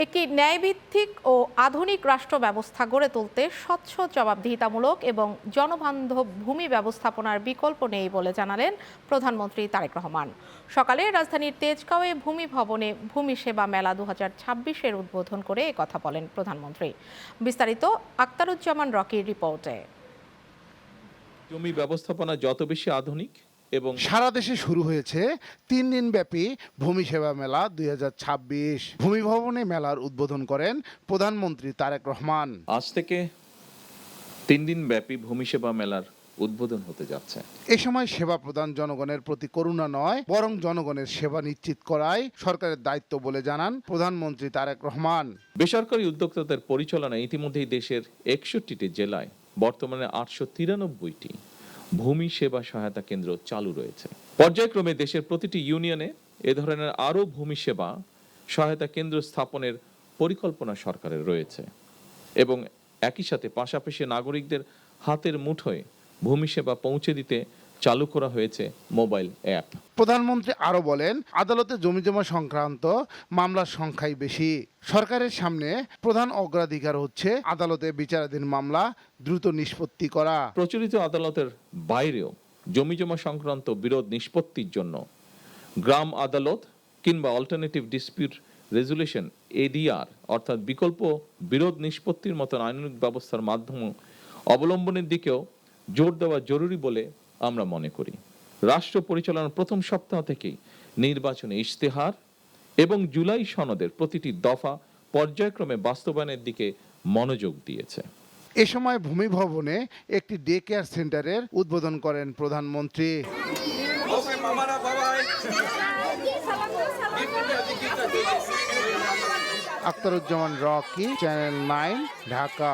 একটি ন্যায়ভিত্তিক ও আধুনিক রাষ্ট্র ব্যবস্থা গড়ে তুলতে স্বচ্ছ, জবাবদিহিতামূলক এবং জনবান্ধব ভূমি ব্যবস্থাপনার বিকল্প নেই বলে জানালেন প্রধানমন্ত্রী তারেক রহমান। সকালে রাজধানীর তেজগাঁওয়ে ভূমি ভবনে ভূমি সেবা মেলা 2026-এর উদ্বোধন করে একথা বলেন প্রধানমন্ত্রী। বিস্তারিত আক্তারুজ্জামান রকির রিপোর্টে। জমি ব্যবস্থাপনা যত বেশি আধুনিক এবং সারা দেশে শুরু হয়েছে 3 দিনব্যাপী ভূমি সেবা মেলা 2026। ভূমি ভবনে মেলার উদ্বোধন করেন প্রধানমন্ত্রী তারেক রহমান। আজ থেকে 3 দিন ব্যাপী ভূমি সেবা মেলার উদ্বোধন হতে যাচ্ছে। এ সময় সেবা প্রদান জনগণের প্রতি করুণা নয়, বরং জনগণের সেবা নিশ্চিত করাই সরকারের দায়িত্ব বলে জানান প্রধানমন্ত্রী তারেক রহমান। বেসরকারি উদ্যোক্তাদের পরিচালনায় ইতিমধ্যেই দেশের 61টি জেলায় বর্তমানে 893টি ভূমি সেবা সহায়তা কেন্দ্র চালু রয়েছে। পর্যায়ক্রমে দেশের প্রতিটি ইউনিয়নে এ ধরনের আরও ভূমি সেবা সহায়তা কেন্দ্র স্থাপনের পরিকল্পনা সরকারের রয়েছে এবং একই সাথে পাশাপাশি নাগরিকদের হাতের মুঠোয় ভূমি সেবা পৌঁছে দিতে চালু করা হয়েছে মোবাইল অ্যাপ। প্রধানমন্ত্রী আরো বলেন, আদালতে জমিজমা সংক্রান্ত মামলার সংখ্যাই বেশি। সরকারের সামনে প্রধান অগ্রাধিকার হচ্ছে আদালতে বিচারাধীন মামলা দ্রুত নিষ্পত্তি করা। প্রচলিত আদালতের বাইরেও জমিজমা সংক্রান্ত বিরোধ নিষ্পত্তির জন্য গ্রাম আদালত কিংবা অল্টারনেটিভ ডিসপিউট রেজুলেশন এডিআর অর্থাৎ বিকল্প বিরোধ নিষ্পত্তির মতন আইনানুগ ব্যবস্থার মাধ্যম অবলম্বনের দিকেও জোর দেওয়া জরুরি বলে আমরা মনে করি। রাষ্ট্র পরিচালনার প্রথম সপ্তাহ থেকেই নির্বাচনে ইশতেহার এবং জুলাই সনদের প্রতিটি দফা পর্যায়ক্রমে বাস্তবায়নের দিকে মনোযোগ দিয়েছে। এ সময় ভূমি ভবনে একটি ডে কেয়ার সেন্টারের উদ্বোধন করেন প্রধানমন্ত্রী। Aktaruzzaman Rocky, channel 9, Dhaka.